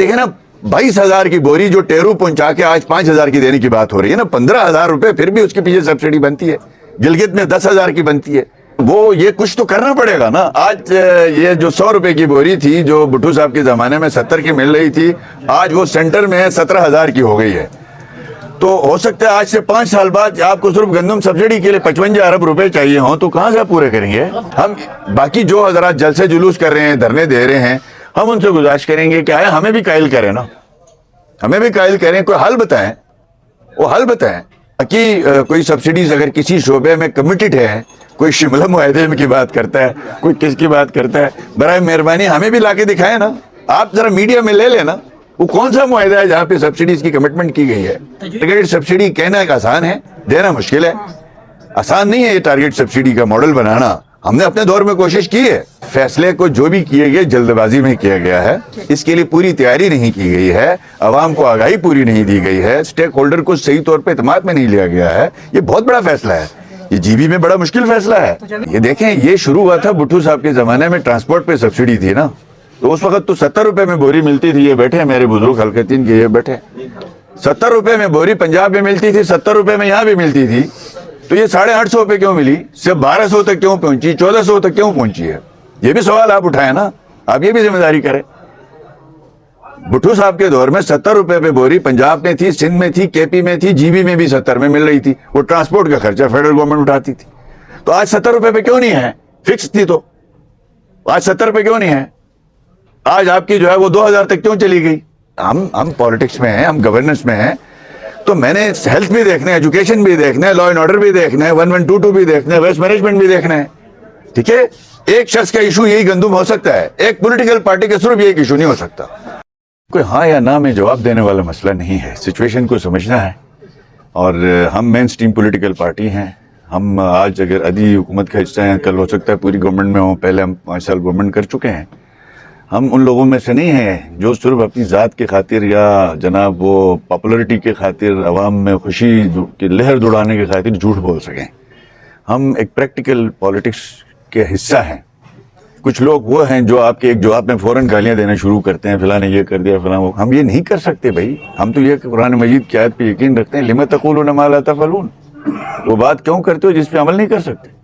دیکھیں نا 22,000 کی بوری جو ٹیرو پہنچا کے آج 5,000 کی دینے کی بات ہو رہی ہے نا, 15,000 روپے پھر بھی اس کے پیچھے سبسڈی بنتی ہے. گلگت میں 10,000 کی بنتی ہے. وہ یہ کچھ تو کرنا پڑے گا نا. آج یہ جو 100 روپے کی بوری تھی جو بھٹو صاحب کے زمانے میں 70 کی مل رہی تھی, آج وہ سینٹر میں 17,000 کی ہو گئی ہے. تو ہو سکتا ہے آج سے 5 سال بعد آپ کو صرف گندم سبسڈی کے لیے 55 ارب روپے چاہیے ہوں, تو کہاں سے پورے کریں گے ہم؟ باقی جو حضرات جلسے جلوس کر رہے ہیں, دھرنے دے رہے ہیں, ہم ان سے گزارش کریں گے کہ آئے ہمیں بھی قائل کریں نا, ہمیں بھی قائل کریں, کوئی حل بتائیں, وہ حل بتائیں کہ کوئی سبسڈیز اگر کسی شعبے میں کمیٹڈ ہے, کوئی شملہ معاہدے کی بات کرتا ہے, کوئی کس کی بات کرتا ہے, برائے مہربانی ہمیں بھی لا کے دکھائیں نا. آپ ذرا میڈیا میں لے لینا وہ کون سا معاہدہ ہے جہاں پہ سبسڈیز کی کمٹمنٹ کی گئی ہے. ٹارگیٹ سبسڈی کہنا ایک آسان ہے, دینا مشکل ہے. آسان نہیں ہے یہ ٹارگیٹ سبسڈی کا ماڈل بنانا. ہم نے اپنے دور میں کوشش کی ہے. فیصلے کو جو بھی کیے گئے جلد بازی میں کیا گیا ہے, اس کے لیے پوری تیاری نہیں کی گئی ہے, عوام کو آگاہی پوری نہیں دی گئی ہے, اسٹیک ہولڈر کو صحیح طور پہ اعتماد میں نہیں لیا گیا ہے. یہ بہت بڑا فیصلہ ہے, یہ جی بی میں بڑا مشکل فیصلہ ہے. یہ دیکھیں, یہ شروع ہوا تھا بھٹو صاحب کے زمانے میں ٹرانسپورٹ پہ سبسڈی تھی نا, تو اس وقت تو 70 روپے میں بوری ملتی تھی. یہ بیٹھے ہیں میرے بزرگ حلقتین کے, یہ بیٹھے 70 روپے میں بوری پنجاب میں ملتی تھی, 70 روپے میں یہاں بھی ملتی تھی. تو یہ 850 پہ کیوں ملی, صرف 1200 تک کیوں پہنچی, 1400 تک کیوں پہنچی ہے؟ یہ بھی سوال آپ اٹھائیں نا, آپ یہ بھی ذمہ داری کریں. بھٹو صاحب کے دور میں 70 روپے پہ بوری پنجاب میں تھی, سندھ میں تھی, کے پی میں تھی, جی بی میں بھی 70 میں مل رہی تھی. وہ ٹرانسپورٹ کا خرچہ فیڈرل گورنمنٹ اٹھاتی تھی. تو آج 70 روپے پہ کیوں نہیں ہے؟ فکس تھی تو آج 70 پہ کیوں نہیں ہے؟ آج آپ کی جو ہے وہ 2000 تک کیوں چلی گئی؟ ہم پالیٹکس میں ہیں, ہم گورننس میں ہیں, تو میں نے ہیلتھ بھی دیکھنا ہے, ایجوکیشن بھی دیکھنا ہے, لا اینڈ آرڈر بھی دیکھنا ہے, 1122 بھی دیکھنا ہے, ویسٹ مینجمنٹ بھی دیکھنا ہے. ٹھیک ہے, ایک شخص کا ایشو یہی گندم ہو سکتا ہے, ایک پولیٹیکل پارٹی کا صرف یہ ایشو نہیں ہو سکتا. کوئی ہاں یا نہ میں جواب دینے والا مسئلہ نہیں ہے, سچویشن کو سمجھنا ہے. اور ہم مین سٹریم پولیٹیکل پارٹی ہیں. ہم آج اگر ادھی حکومت کا حصہ ہیں, کل ہو سکتا ہے پوری گورنمنٹ میں ہوں, پہلے ہم 5 سال گورنمنٹ کر چکے ہیں. ہم ان لوگوں میں سے نہیں ہیں جو صرف اپنی ذات کی خاطر یا جناب وہ پاپولرٹی کی خاطر, عوام میں خوشی کی لہر دوڑانے کی خاطر جھوٹ بول سکیں. ہم ایک پریکٹیکل پالیٹکس کے حصہ ہیں. کچھ لوگ وہ ہیں جو آپ کے ایک جواب میں فوراً گالیاں دینا شروع کرتے ہیں, فلاں نے یہ کر دیا, فلاں وہ. ہم یہ نہیں کر سکتے بھائی. ہم تو یہ قرآن مجید کی آیت پہ یقین رکھتے ہیں, لِمَ تَقُولُونَ مَا لَا تَفْعَلُونَ. وہ بات کیوں کرتے ہو جس پہ عمل نہیں کر سکتے؟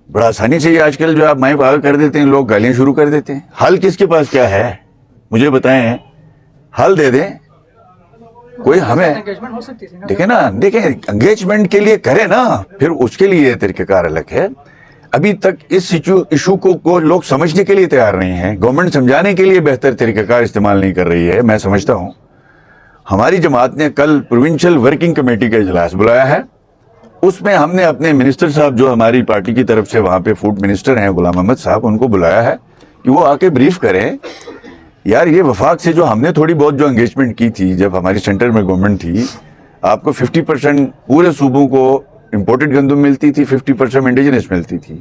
بڑا آسانی سے یہ آج کل جو آپ مائک آگے کر دیتے ہیں, لوگ گالیاں شروع کر دیتے ہیں. حل کس کے پاس کیا ہے مجھے بتائیں, حل دے دیں کوئی ہمیں. دیکھیں نا, دیکھیں انگیجمنٹ کے لیے کرے نا, پھر اس کے لیے طریقہ کار الگ ہے. ابھی تک اس ایشو کو لوگ سمجھنے کے لیے تیار نہیں ہیں. گورنمنٹ سمجھانے کے لیے بہتر طریقہ کار استعمال نہیں کر رہی ہے. میں سمجھتا ہوں ہماری جماعت نے کل پروونشل ورکنگ کمیٹی کا اجلاس بلایا ہے. اس میں ہم نے اپنے منسٹر صاحب جو ہماری پارٹی کی طرف سے وہاں پہ فوڈ منسٹر ہیں غلام احمد صاحب, ان کو بلایا ہے کہ وہ آ کے بریف کریں. یار یہ وفاق سے جو ہم نے تھوڑی بہت جو انگیجمنٹ کی تھی جب ہماری سینٹر میں گورنمنٹ تھی, آپ کو 50% پورے صوبوں کو امپورٹڈ گندم ملتی تھی, 50% انڈیجنس ملتی تھی.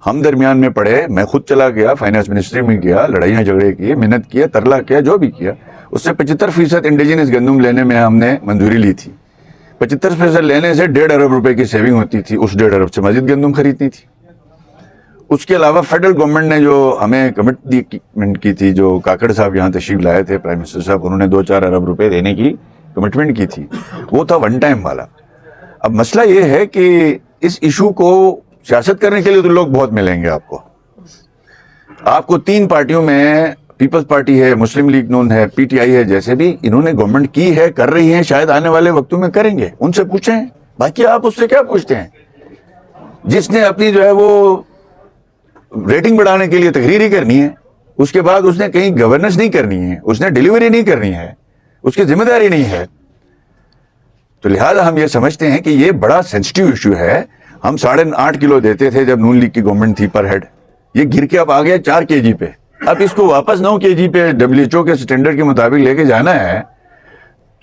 ہم درمیان میں پڑے, میں خود چلا گیا, فائنانس منسٹری میں گیا, لڑائیاں جھگڑے کیے, محنت کیا, ترلا کیا, جو بھی کیا. اس سے 75% انڈیجنس گندم لینے میں ہم نے منظوری لی تھی. 75% لینے سے 1.5 ارب روپے کی سیونگ ہوتی تھی. اس 1.5 ارب سے مزید گندم خریدنی تھی. اس کے علاوہ فیڈرل گورنمنٹ نے جو ہمیں کمٹمنٹ کی تھی, جو کاکڑ صاحب یہاں تشریف لائے تھے پرائم منسٹر صاحب, انہوں نے 2-4 ارب روپے دینے کی کمٹمنٹ کی تھی, وہ تھا ون ٹائم والا. اب مسئلہ یہ ہے کہ اس ایشو کو سیاست کرنے کے لیے تو لوگ بہت ملیں گے آپ کو 3 پارٹیوں میں, پیپلز پارٹی ہے, مسلم لیگ نون ہے, پی ٹی آئی ہے, جیسے بھی انہوں نے گورنمنٹ کی ہے, کر رہی ہیں, شاید آنے والے وقتوں میں کریں گے. ان سے پوچھیں, باقی آپ اس سے کیا پوچھتے ہیں؟ جس نے اپنی جو ہے وہ ریٹنگ بڑھانے کے لیے تقریر ہی کرنی ہے, اس کے بعد اس نے کہیں گورننس نہیں کرنی ہے, اس نے ڈیلیوری نہیں کرنی ہے, اس کی ذمہ داری نہیں ہے. تو لہٰذا ہم یہ سمجھتے ہیں کہ یہ بڑا سینسٹیو ایشو ہے. ہم 8.5 کلو دیتے تھے جب نون لیگ کی گورنمنٹ تھی پر ہیڈ, یہ گر کے اب آ گیا 4 kg پہ. اب اس کو واپس 9 kg پہ WHO کے سٹینڈرڈ کے مطابق لے کے جانا ہے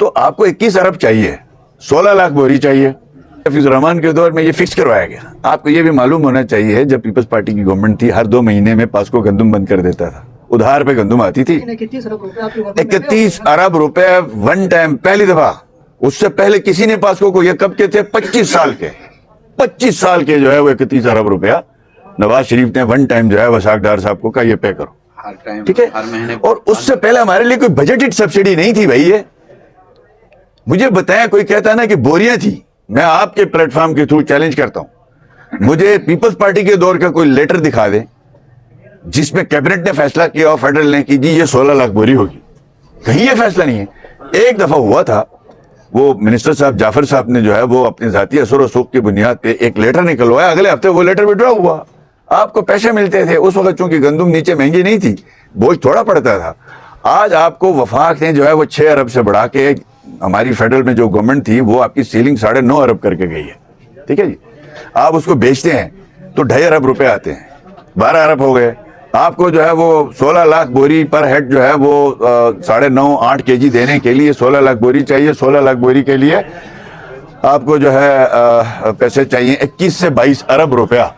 تو آپ کو 21 ارب چاہیے, 16 لاکھ بوری چاہیے. حفیظ الرحمان کے دور میں یہ فکس کروایا گیا. آپ کو یہ بھی معلوم ہونا چاہیے جب پیپلز پارٹی کی گورنمنٹ تھی, ہر 2 مہینے میں پاسکو گندم بند کر دیتا تھا, ادھار پہ گندم آتی تھی. 31 ارب روپے ون ٹائم, پہلی دفعہ. اس سے پہلے کسی نے پاسکو کو, یہ کب کے تھے, 25 سال کے جو ہے وہ 31 ارب روپیہ نواز شریف نے ون ٹائم جو ہے وساق ڈار صاحب کو کہا یہ پے کرو. ٹھیک ہے. اور اس سے پہلے ہمارے لیے کوئی بجٹڈ سبسڈی نہیں تھی بھائی. یہ مجھے بتائیں, کوئی کہتا ہے نا کہ بوریاں تھی, میں آپ کے پلیٹ فارم کے تھرو چیلنج کرتا ہوں, مجھے پیپلز پارٹی کے دور کا کوئی لیٹر دکھا دیں جس میں کیبنٹ نے فیصلہ کیا اور فیڈرل نے کہ جی یہ 16 لاکھ بوری ہوگی. کہیں یہ فیصلہ نہیں ہے. ایک دفعہ ہوا تھا, وہ منسٹر صاحب جعفر صاحب نے جو ہے وہ اپنے ذاتی اثر و رسوخ کی بنیاد پہ ایک لیٹر نکلوایا, اگلے ہفتے وہ لیٹر وڈرا ہوا. آپ کو پیسے ملتے تھے اس وقت, چونکہ گندم نیچے مہنگی نہیں تھی, بوجھ تھوڑا پڑتا تھا. آج آپ کو وفاق نے جو ہے وہ 6 ارب سے بڑھا کے, ہماری فیڈرل میں جو گورنمنٹ تھی وہ آپ کی سیلنگ 9.5 ارب کر کے گئی ہے. ٹھیک ہے جی, آپ اس کو بیچتے ہیں تو 2.5 ارب روپے آتے ہیں, 12 ارب ہو گئے. آپ کو جو ہے وہ 16 لاکھ بوری پر ہیڈ جو ہے وہ 9.5-8 kg دینے کے لیے 16 لاکھ بوری چاہیے. 16 لاکھ بوری کے لیے آپ کو جو ہے پیسے چاہیے 21 سے 22 ارب روپیہ.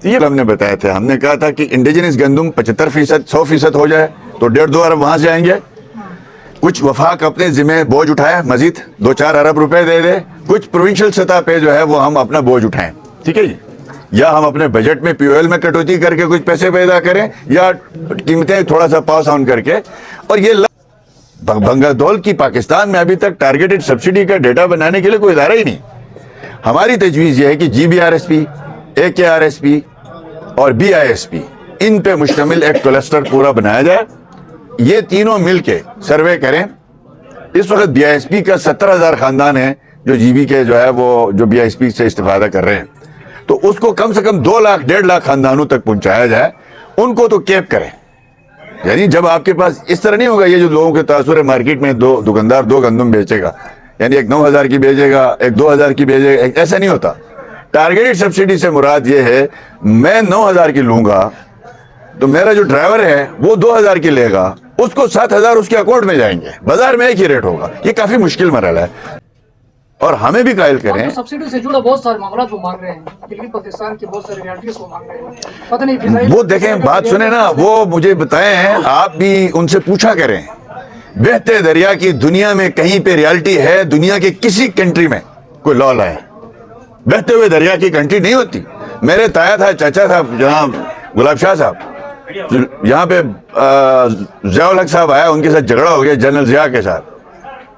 یہ ہم نے بتایا تھا, ہم نے کہا تھا کہ انڈیجنس گندم 75%, 100% ہو جائے تو 1.5-2 ارب وہاں سے آئیں گے. کچھ وفاق اپنے ذمہ بوجھ اٹھائے, مزید 2-4 ارب روپے دے دے. کچھ پروونشل سطح پہ جو ہے وہ ہم اپنا بوجھ اٹھائیں. ٹھیک ہے جی, یا ہم اپنے بجٹ میں پی او ایل میں کٹوتی کر کے کچھ پیسے پیدا کریں, یا قیمتیں تھوڑا سا پاس آن کر کے. اور یہ بنگا دول کی پاکستان میں ابھی تک ٹارگیٹڈ سبسڈی کا ڈیٹا بنانے کے لیے کوئی ادارہ ہی نہیں. ہماری تجویز یہ ہے کہ G B R S P, A K R S پی اور بی آئی ایس پی, ان پہ مشتمل ایک کلسٹر پورا بنایا جائے. یہ تینوں مل کے سروے کریں. اس وقت بی آئی ایس پی کا 70,000 خاندان ہیں جو جی بی کے جو ہے وہ جو بی آئی ایس پی سے استفادہ کر رہے ہیں, تو اس کو کم سے کم 2 لاکھ 1.5 لاکھ خاندانوں تک پہنچایا جائے. ان کو تو کیپ کریں. یعنی جب آپ کے پاس اس طرح نہیں ہوگا یہ جو لوگوں کے تاثر ہے مارکیٹ میں, 2 دکاندار 2 گندم بیچے گا, یعنی ایک 9,000 کی بیچے گا, ایک 2,000 کی بیچے گا, ایسا نہیں ہوتا. ٹارگیٹڈ سبسڈی سے مراد یہ ہے, میں 9,000 کی لوں گا تو میرا جو ڈرائیور ہے وہ 2,000 کی لے گا, اس کو 7,000 اس کے اکاؤنٹ میں جائیں گے, بازار میں ایک ہی ریٹ ہوگا. یہ کافی مشکل مرحلہ ہے. اور ہمیں بھی قائل کریں, سبسڈی سے جڑا بہت سارے معاملات وہ مانگ رہے ہیں, دلی پاکستان کی بہت ساری ریالٹیز کو مانگ رہے ہیں. پتہ نہیں وہ دیکھیں, بات سنیں نا, وہ مجھے بتائیں, آپ بھی ان سے پوچھا کریں, بہتے دریا کی دنیا میں کہیں پہ ریالٹی ہے؟ دنیا کے کسی کنٹری میں کوئی لا لائے؟ بہتے ہوئے دریا کی کنٹری نہیں ہوتی. میرے تایا تھا, چچا تھا جناب گلاب شاہ صاحب, یہاں پہ ضیاء الحق صاحب آیا, ان کے ساتھ جھگڑا ہو گیا جنرل ضیاء کے ساتھ,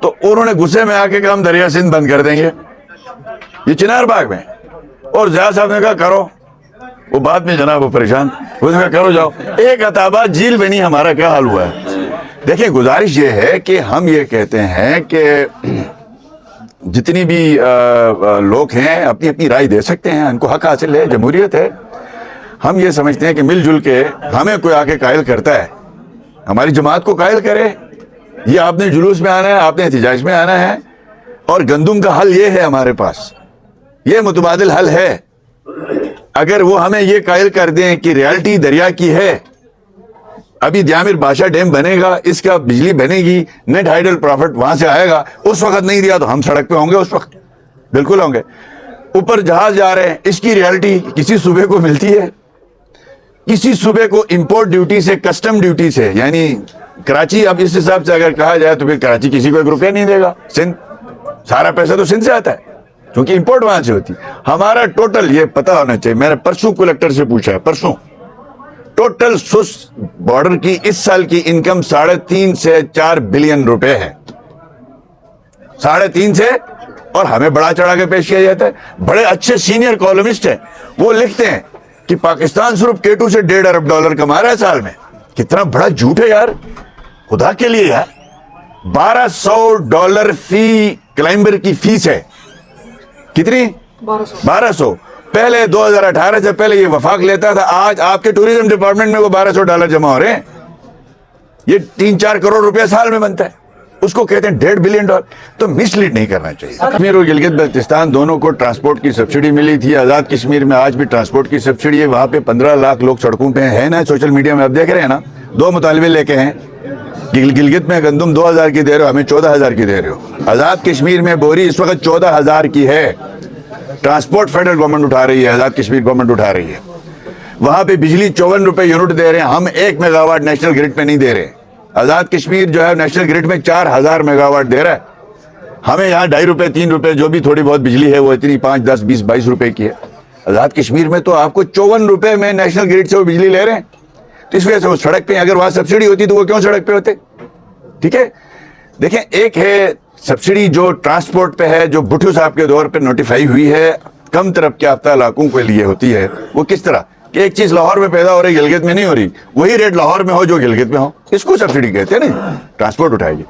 تو انہوں نے غصے میں آ کے کہا ہم دریا سندھ بند کر دیں گے, یہ چنار باغ میں. اور ضیاء صاحب نے کہا کرو. وہ بعد میں جناب وہ پریشان, وہ نے کہا کرو جاؤ. ایک عطاباد جھیل میں نہیں, ہمارا کیا حال ہوا ہے. دیکھیں, گزارش یہ ہے کہ ہم یہ کہتے ہیں کہ جتنی بھی لوگ ہیں اپنی اپنی رائے دے سکتے ہیں, ان کو حق حاصل ہے, جمہوریت ہے. ہم یہ سمجھتے ہیں کہ مل جل کے ہمیں کوئی آ کے قائل کرتا ہے, ہماری جماعت کو قائل کرے. یہ آپ نے جلوس میں آنا ہے, آپ نے احتجاج میں آنا ہے. اور گندم کا حل یہ ہے ہمارے پاس, یہ متبادل حل ہے. اگر وہ ہمیں یہ قائل کر دیں کہ ریالٹی دریا کی ہے, ابھی دیامر بادشاہ ڈیم بنے گا, اس کا بجلی بنے گی, نیٹ ہائیڈل پروفٹ وہاں سے آئے گا, اس وقت نہیں دیا تو ہم سڑک پہ ہوں گے, اس وقت بالکل ہوں گے. اوپر جہاز جا رہے ہیں, اس کی ریالٹی کسی صوبے کو ملتی ہے, کسی صوبے کو امپورٹ ڈیوٹی سے, کسٹم ڈیوٹی سے, یعنی کراچی, اب اس حساب سے اگر کہا جائے تو پھر کراچی کسی کو 1 روپیہ نہیں دے گا. سندھ, سارا پیسہ تو سندھ سے آتا ہے کیونکہ امپورٹ وہاں سے ہوتی. ہمارا ٹوٹل یہ پتا ہونا چاہیے, میں نے پرسوں کلیکٹر سے پوچھا ہے, پرسوں ٹوٹل سوس بارڈر کی اس سال کی انکم 3.5 سے 4 بلین روپے ہے, 3.5 سے. اور ہمیں بڑا چڑھا کے پیش کیا جاتا ہے. بڑے اچھے سینئر کالمسٹ ہیں, وہ لکھتے ہیں کہ پاکستان صرف K2 سے $1.5 ارب کما رہا ہے سال میں. کتنا بڑا جھوٹ ہے یار, خدا کے لیے یار. $1,200 فی کلائمبر کی فیس ہے. کتنی؟ 1200. پہلے 2018 سے پہلے یہ وفاق لیتا تھا, آج آپ کے ٹوریزم ڈپارٹمنٹ میں وہ $1,200 جمع ہو رہے ہیں. یہ 3-4 کروڑ روپے سال میں بنتا ہے, اس کو کہتے ہیں $1.5 بلین. تو مس لیڈ نہیں کرنا چاہیے. کشمیر اور گلگت بلتستان دونوں کو ٹرانسپورٹ کی سبسڈی ملی تھی. آزاد کشمیر میں آج بھی ٹرانسپورٹ کی سبسڈی ہے, وہاں پہ 15 لاکھ لوگ سڑکوں پہ ہیں نا, سوشل میڈیا میں آپ دیکھ رہے ہیں نا. 2 مطالبے لے کے ہیں, گلگت میں گندم 2,000 کی دے رہے ہو, ہمیں 14,000 کی دے رہے ہو. آزاد کشمیر میں بوری اس وقت 14,000 کی ہے. ٹرانسپورٹ فیڈرل گورنمنٹ اٹھا رہی ہے, آزاد کشمیر گورنمنٹ اٹھا رہی ہے. وہاں پہ بجلی 54 روپے یونٹ دے رہے ہیں, ہم 1 میگا واٹ نیشنل گریڈ پہ نہیں دے رہے. آزاد کشمیر جو ہے نیشنل گریڈ میں 4,000 میگا واٹ دے رہا ہے. ہمیں یہاں 2.5 روپے 3 روپے جو بھی تھوڑی بہت بجلی ہے وہ اتنی 5 10 20 22 روپے کی ہے. آزاد کشمیر میں تو آپ کو 54 روپے میں نیشنل گریڈ سے وہ بجلی لے رہے ہیں. تو اس وجہ سے وہ سڑک پہ، اگر وہاں سبسڈی ہوتی تو وہ کیوں سڑک پہ ہوتے؟ ٹھیک ہے، دیکھیں ایک ہے سبسڈی جو ٹرانسپورٹ پہ ہے، جو بھٹو صاحب کے دور پہ نوٹیفائی ہوئی ہے، کم ترقی یافتہ علاقوں کے لیے ہوتی ہے. وہ کس طرح کہ ایک چیز لاہور میں پیدا ہو رہی گلگت میں نہیں ہو رہی، وہی ریٹ لاہور میں ہو جو گلگت میں ہو، اس کو سبسڈی کہتے ہیں نا، ٹرانسپورٹ اٹھائے گی.